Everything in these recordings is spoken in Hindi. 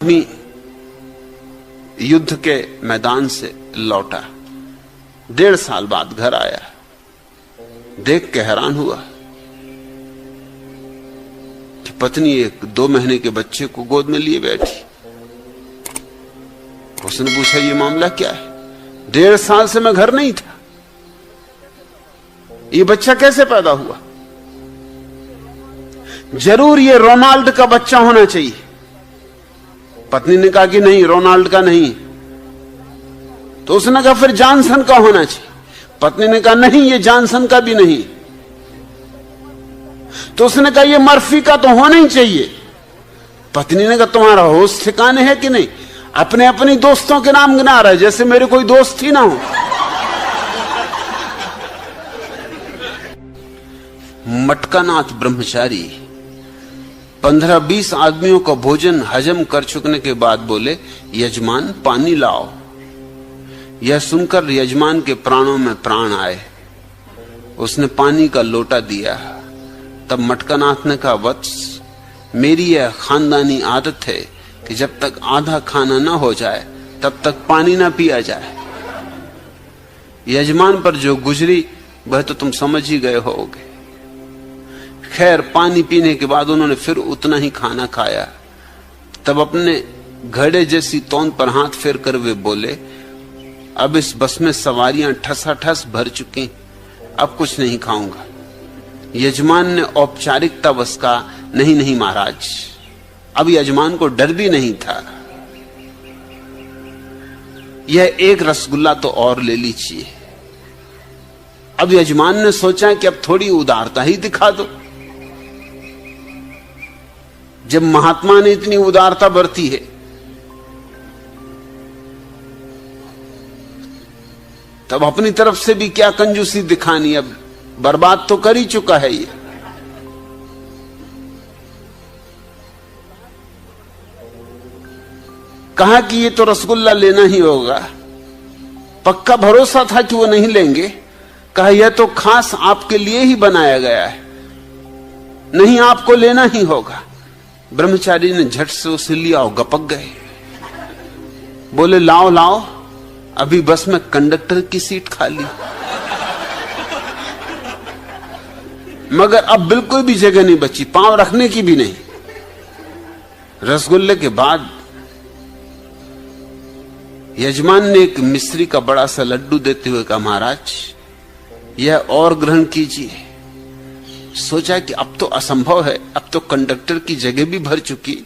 आदमी युद्ध के मैदान से लौटा, 1.5 साल बाद घर आया, देख के हैरान हुआ कि पत्नी एक 2 महीने के बच्चे को गोद में लिए बैठी। उसने पूछा ये मामला क्या है? 1.5 साल से मैं घर नहीं था, ये बच्चा कैसे पैदा हुआ? जरूर ये रोनाल्ड का बच्चा होना चाहिए। पत्नी ने कहा कि नहीं, रोनाल्ड का नहीं। तो उसने कहा फिर जॉनसन का होना चाहिए। पत्नी ने कहा नहीं, ये जॉनसन का भी नहीं। तो उसने कहा ये मर्फी का तो होना ही चाहिए। पत्नी ने कहा तुम्हारा होश ठिकाने है कि नहीं? अपने अपनी दोस्तों के नाम गिना रहा है जैसे मेरे कोई दोस्त ही ना हो। मटकानाथ ब्रह्मचारी 15-20 आदमियों का भोजन हजम कर चुकने के बाद बोले, यजमान पानी लाओ। यह सुनकर यजमान के प्राणों में प्राण आए। उसने पानी का लोटा दिया। तब मटकानाथ ने कहा, वत्स, मेरी यह खानदानी आदत है कि जब तक आधा खाना ना हो जाए तब तक पानी ना पिया जाए। यजमान पर जो गुजरी वह तो तुम समझ ही गए होगे। खैर, पानी पीने के बाद उन्होंने फिर उतना ही खाना खाया। तब अपने घड़े जैसी तौन पर हाथ फेर कर वे बोले, अब इस बस में सवारियां ठसाठस भर चुकी, अब कुछ नहीं खाऊंगा। यजमान ने औपचारिकता बस का, नहीं नहीं महाराज। अब यजमान को डर भी नहीं था। यह एक रसगुल्ला तो और ले लीजिए। अब यजमान ने सोचा कि अब थोड़ी उदारता ही दिखा दो। जब महात्मा ने इतनी उदारता बरती है तब अपनी तरफ से भी क्या कंजूसी दिखानी? अब बर्बाद तो कर ही चुका है ये। कहा कि ये तो रसगुल्ला लेना ही होगा। पक्का भरोसा था कि वो नहीं लेंगे। कहा यह तो खास आपके लिए ही बनाया गया है, नहीं आपको लेना ही होगा। ब्रह्मचारी ने झट से उसे लिया और गपक गए। बोले, लाओ लाओ, अभी बस में कंडक्टर की सीट खाली। मगर अब बिल्कुल भी जगह नहीं बची, पांव रखने की भी नहीं। रसगुल्ले के बाद यजमान ने एक मिस्री का बड़ा सा लड्डू देते हुए कहा, महाराज यह और ग्रहण कीजिए। सोचा कि अब तो असंभव है, अब तो कंडक्टर की जगह भी भर चुकी।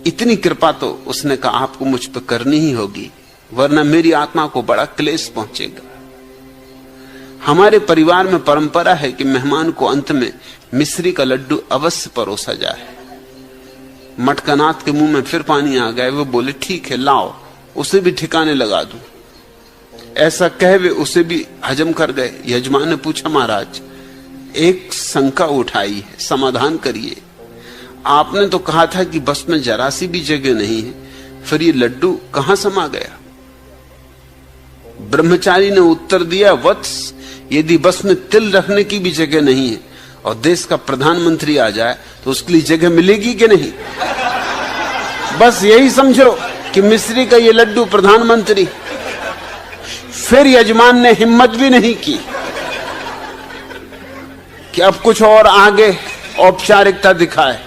इतनी कृपा तो उसने कहा आपको मुझ पर करनी ही होगी, वरना मेरी आत्मा को बड़ा क्लेश पहुंचेगा। हमारे परिवार में परंपरा है कि मेहमान को अंत में मिश्री का लड्डू अवश्य परोसा जाए। मटकानाथ के मुंह में फिर पानी आ गए। वो बोले, ठीक है लाओ, उसे भी ठिकाने लगा दूं। ऐसा कह वे उसे भी हजम कर गए। यजमान ने पूछा, महाराज एक शंका उठाई है, समाधान करिए। आपने तो कहा था कि बस में जरा सी भी जगह नहीं है, फिर ये लड्डू कहां समा गया? ब्रह्मचारी ने उत्तर दिया, वत्स, यदि बस में तिल रखने की भी जगह नहीं है और देश का प्रधानमंत्री आ जाए तो उसके लिए जगह मिलेगी कि नहीं? बस यही समझो कि मिस्री का ये लड्डू प्रधानमंत्री। फिर यजमान ने हिम्मत भी नहीं की कि अब कुछ और आगे औपचारिकता दिखाए।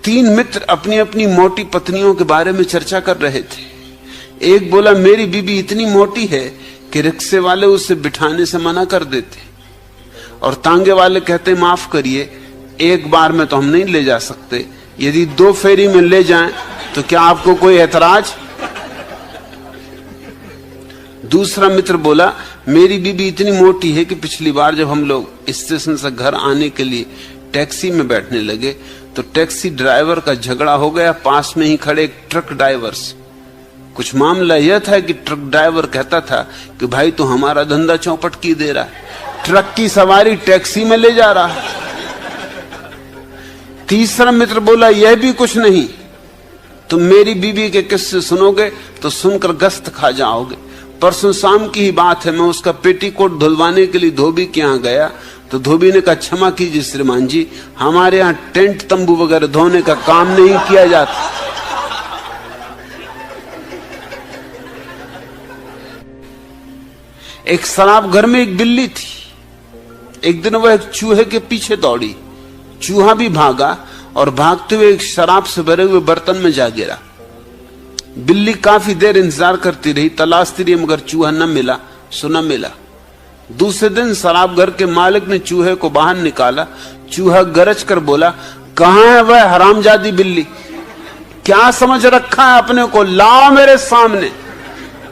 3 मित्र अपनी अपनी मोटी पत्नियों के बारे में चर्चा कर रहे थे। एक बोला, मेरी बीबी इतनी मोटी है कि रिक्शे वाले उसे बिठाने से मना कर देते, और तांगे वाले कहते माफ करिए, एक बार में तो हम नहीं ले जा सकते, यदि 2 फेरी में ले जाएं तो क्या आपको कोई ऐतराज? दूसरा मित्र बोला, मेरी बीबी इतनी मोटी है कि पिछली बार जब हम लोग स्टेशन से घर आने के लिए टैक्सी में बैठने लगे तो टैक्सी ड्राइवर का झगड़ा हो गया पास में ही खड़े एक ट्रक ड्राइवर से। कुछ मामला यह था कि ट्रक ड्राइवर कहता था कि भाई तो हमारा धंधा चौपट की दे रहा है, ट्रक की सवारी टैक्सी में ले जा रहा है। तीसरा मित्र बोला, यह भी कुछ नहीं, तुम मेरी बीबी के किस्से सुनोगे तो सुनकर गस्त खा जाओगे। परसों शाम की ही बात है, मैं उसका पेटीकोट धुलवाने के लिए धोबी के यहां गया तो धोबी ने कहा, क्षमा कीजिए श्रीमान जी, हमारे यहां टेंट तंबू वगैरह धोने का काम नहीं किया जाता। एक शराब घर में एक बिल्ली थी। एक दिन वह एक चूहे के पीछे दौड़ी। चूहा भी भागा और भागते हुए एक शराब से भरे हुए बर्तन में जा गिरा। बिल्ली काफी देर इंतजार करती रही, तलाशती रही, मगर चूहा न मिला, सुना मिला। दूसरे दिन शराब घर के मालिक ने चूहे को बाहर निकाला। चूहा गरज कर बोला, कहां है वह हरामजादी बिल्ली? क्या समझ रखा है अपने को? लाओ मेरे सामने,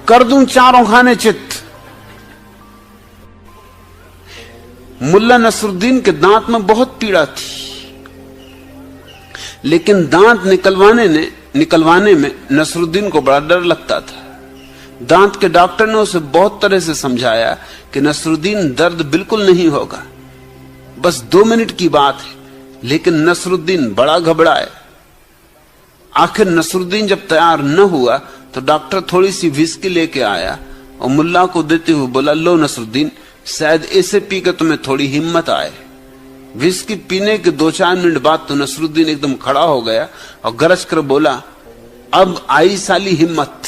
कर दूं चारों खाने चित्त। मुल्ला नसरुद्दीन के दांत में बहुत पीड़ा थी, लेकिन दांत निकलवाने में नसरुद्दीन को बड़ा डर लगता था। दांत के डॉक्टर ने उसे बहुत तरह से समझाया कि नसरुद्दीन, दर्द बिल्कुल नहीं होगा, बस 2 मिनट की बात है। लेकिन नसरुद्दीन बड़ा घबराया। आखिर नसरुद्दीन जब तैयार न हुआ तो डॉक्टर थोड़ी सी विस्की लेके आया और मुल्ला को देते हुए बोला, लो नसरुद्दीन, शायद इसे पीकर तुम्हें थोड़ी हिम्मत आए। विस्की पीने के 2-4 मिनट बाद तो नसरुद्दीन एकदम खड़ा हो गया और गरज कर बोला, अब आई साली हिम्मत,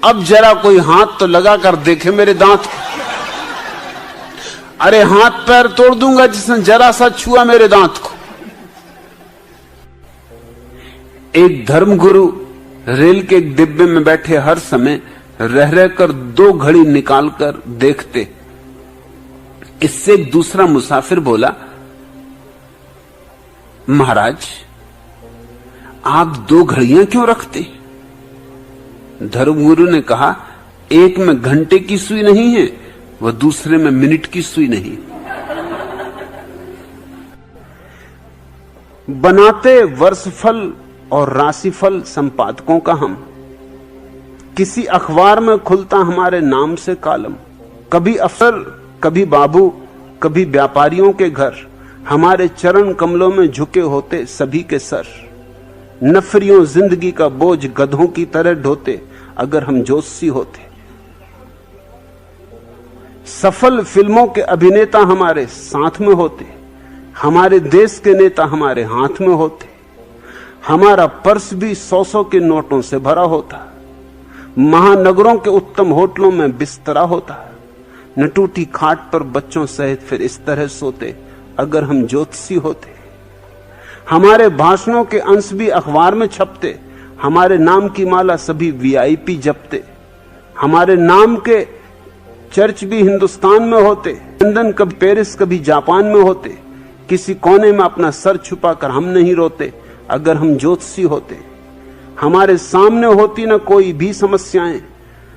अब जरा कोई हाथ तो लगा कर देखे मेरे दांत को। अरे हाथ पैर तोड़ दूंगा जिसने जरा सा छुआ मेरे दांत को। एक धर्मगुरु रेल के एक डिब्बे में बैठे हर समय रह रहकर 2 घड़ी निकालकर देखते। इससे एक दूसरा मुसाफिर बोला, महाराज आप 2 घड़ियां क्यों रखते? धर्मगुरु ने कहा, एक में घंटे की सुई नहीं है, वह दूसरे में मिनट की सुई नहीं। बनाते वर्षफल और राशिफल संपादकों का हम, किसी अखबार में खुलता हमारे नाम से कालम। कभी अफसर, कभी बाबू, कभी व्यापारियों के घर, हमारे चरण कमलों में झुके होते सभी के सर। नफरियों जिंदगी का बोझ गधों की तरह ढोते अगर हम जोशी होते। सफल फिल्मों के अभिनेता हमारे साथ में होते, हमारे देश के नेता हमारे हाथ में होते। हमारा पर्स भी 100-100 के नोटों से भरा होता। महानगरों के उत्तम होटलों में बिस्तरा होता। न टूटी खाट पर बच्चों सहित फिर इस तरह सोते अगर हम ज्योतिषी होते। हमारे भाषणों के अंश भी अखबार में छपते, हमारे नाम की माला सभी वीआईपी जपते। हमारे नाम के चर्च भी हिंदुस्तान में होते, लंदन कभी पेरिस कभी जापान में होते। किसी कोने में अपना सर छुपाकर हम नहीं रोते अगर हम ज्योतिषी होते। हमारे सामने होती न कोई भी समस्याएं,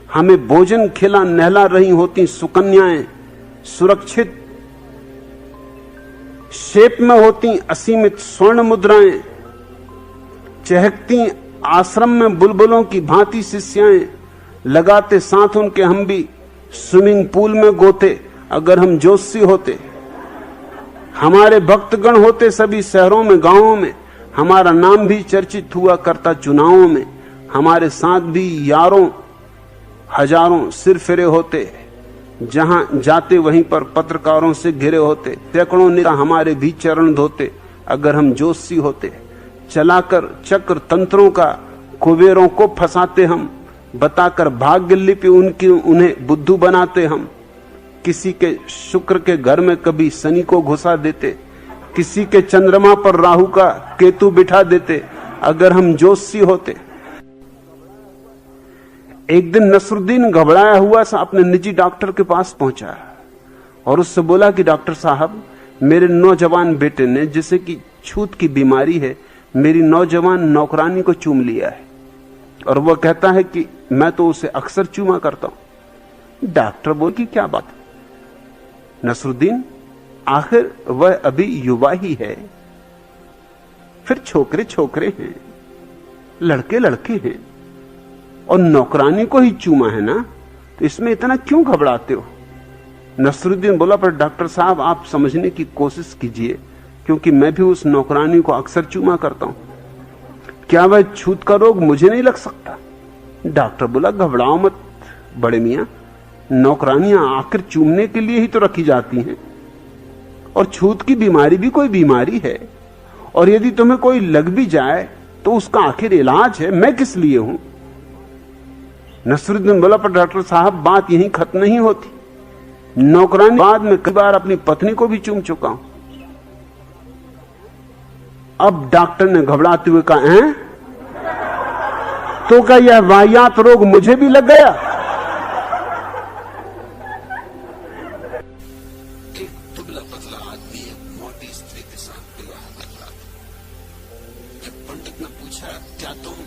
हमें भोजन खिला नहला रही होती सुकन्याएं। सुरक्षित शेप में होती असीमित स्वर्ण मुद्राएं, चहकती आश्रम में बुलबुलों की भांति शिष्याएं। लगाते साथ उनके हम भी स्विमिंग पूल में गोते अगर हम जोशी होते। हमारे भक्तगण होते सभी शहरों में गांवों में, हमारा नाम भी चर्चित हुआ करता चुनावों में। हमारे साथ भी यारों हजारों सिर फिरे होते, जहां जाते वहीं पर पत्रकारों से घिरे होते। सैकड़ों नेता हमारे भी चरण धोते अगर हम जोशी होते। चलाकर चक्र तंत्रों का कुबेरों को फंसाते हम, बताकर भाग्य लिपि उनकी उन्हें बुद्धू बनाते हम। किसी के शुक्र के घर में कभी शनि को घुसा देते, किसी के चंद्रमा पर राहु का केतु बिठा देते अगर हम जोशी होते। एक दिन नसरुद्दीन घबराया हुआ सा अपने निजी डॉक्टर के पास पहुंचा और उससे बोला कि डॉक्टर साहब, मेरे नौजवान बेटे ने, जिसे कि छूत की बीमारी है, मेरी नौजवान नौकरानी को चूम लिया है और वह कहता है कि मैं तो उसे अक्सर चूमा करता हूं। डॉक्टर बोल कि क्या बात? नसरुद्दीन, आखिर वह अभी युवा ही है, फिर छोकरे छोकरे हैं, लड़के लड़के हैं, और नौकरानी को ही चूमा है ना, तो इसमें इतना क्यों घबराते हो? नसरुद्दीन बोला, पर डॉक्टर साहब आप समझने की कोशिश कीजिए, क्योंकि मैं भी उस नौकरानी को अक्सर चूमा करता हूं। क्या वह छूत का रोग मुझे नहीं लग सकता? डॉक्टर बोला, घबराओ मत बड़े मियां, नौकरानियां आखिर चूमने के लिए ही तो रखी जाती हैं, और छूत की बीमारी भी कोई बीमारी है, और यदि तुम्हें कोई लग भी जाए तो उसका आखिर इलाज है, मैं किस लिए हूं? नसरुद्दीन बोला, पर डॉक्टर साहब बात यहीं खत्म नहीं होती, नौकरानी बाद में कई बार अपनी पत्नी को भी चूम चुका हूं। अब डॉक्टर ने घबराते हुए कहा, हैं? तो क्या यह वाहियात रोग मुझे भी लग गया? एक दुबला पतला आदमी एक मोटी स्त्री के साथ विवाह कर रहा था। जब पंडित ने पूछा, क्या तुम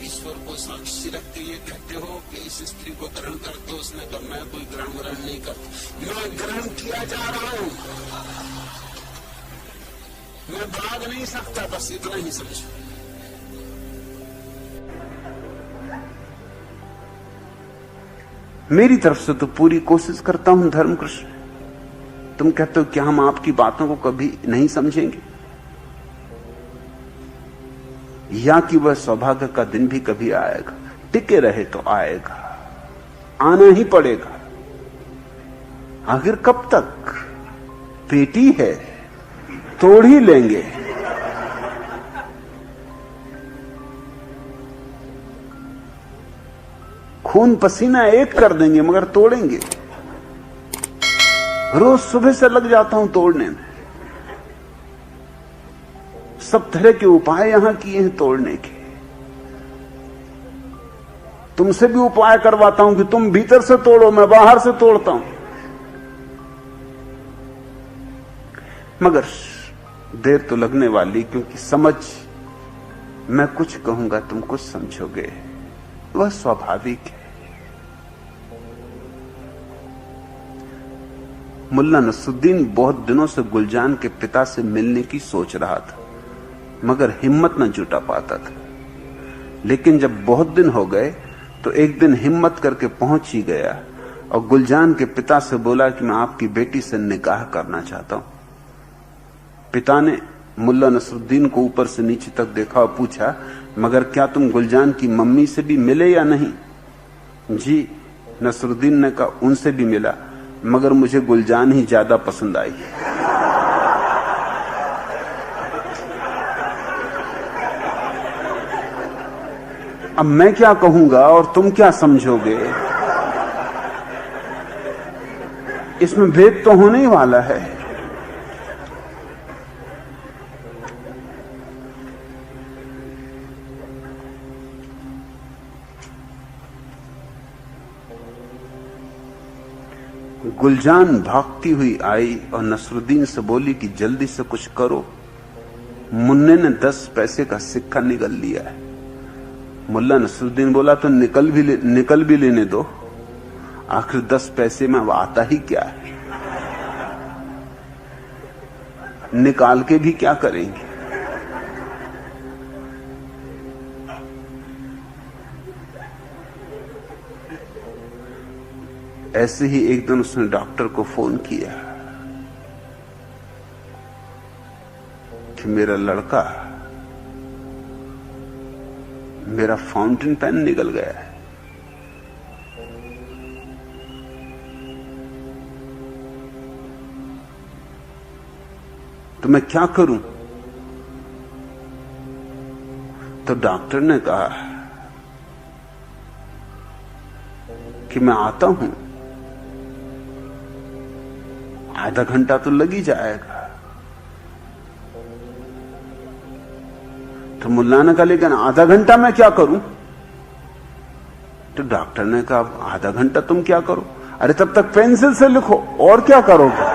ईश्वर को साक्षी रखते ये कहते हो कि इस स्त्री को ग्रहण कर दो? उसने कहा, मैं कोई ग्रहण नहीं करता, मैं ग्रहण किया जा रहा हूं, मैं भाग नहीं सकता, बस इतना ही समझो। मेरी तरफ से तो पूरी कोशिश करता हूं धर्मकृष्ण, तुम कहते हो कि हम आपकी बातों को कभी नहीं समझेंगे, या कि वह सौभाग्य का दिन भी कभी आएगा, टिके रहे तो आएगा, आना ही पड़ेगा। आखिर कब तक? पेटी है, तोड़ ही लेंगे। खून पसीना एक कर देंगे मगर तोड़ेंगे। रोज सुबह से लग जाता हूं तोड़ने में, सब तरह के उपाय यहां किए हैं तोड़ने के। तुमसे भी उपाय करवाता हूं कि तुम भीतर से तोड़ो, मैं बाहर से तोड़ता हूं, मगर देर तो लगने वाली, क्योंकि समझ, मैं कुछ कहूंगा तुम कुछ समझोगे, वह स्वाभाविक है। मुल्ला नसरुद्दीन बहुत दिनों से गुलजान के पिता से मिलने की सोच रहा था, मगर हिम्मत न जुटा पाता था। लेकिन जब बहुत दिन हो गए तो एक दिन हिम्मत करके पहुंच ही गया और गुलजान के पिता से बोला कि मैं आपकी बेटी से निकाह करना चाहता हूं। पिता ने मुल्ला नसरुद्दीन को ऊपर से नीचे तक देखा और पूछा, मगर क्या तुम गुलजान की मम्मी से भी मिले या नहीं? जी, नसरुद्दीन ने कहा, उनसे भी मिला, मगर मुझे गुलजान ही ज्यादा पसंद आई। अब मैं क्या कहूंगा और तुम क्या समझोगे? इसमें भेद तो होने ही वाला है। गुलजान भागती हुई आई और नसरुद्दीन से बोली कि जल्दी से कुछ करो, मुन्ने ने 10 पैसे का सिक्का निकल लिया है। मुल्ला नसरुद्दीन बोला, तो निकल भी लेने दो, आखिर 10 पैसे में अब आता ही क्या है, निकाल के भी क्या करेंगे? ऐसे ही एक दिन उसने डॉक्टर को फोन किया कि मेरा लड़का, मेरा फाउंटेन पेन निकल गया है, तो मैं क्या करूं? तो डॉक्टर ने कहा कि मैं आता हूं, आधा घंटा तो लग ही जाएगा। तो मुल्ला ने कहा, लेकिन आधा घंटा मैं क्या करूं? तो डॉक्टर ने कहा, आधा घंटा तुम क्या करो? अरे तब तक पेंसिल से लिखो, और क्या करोगे?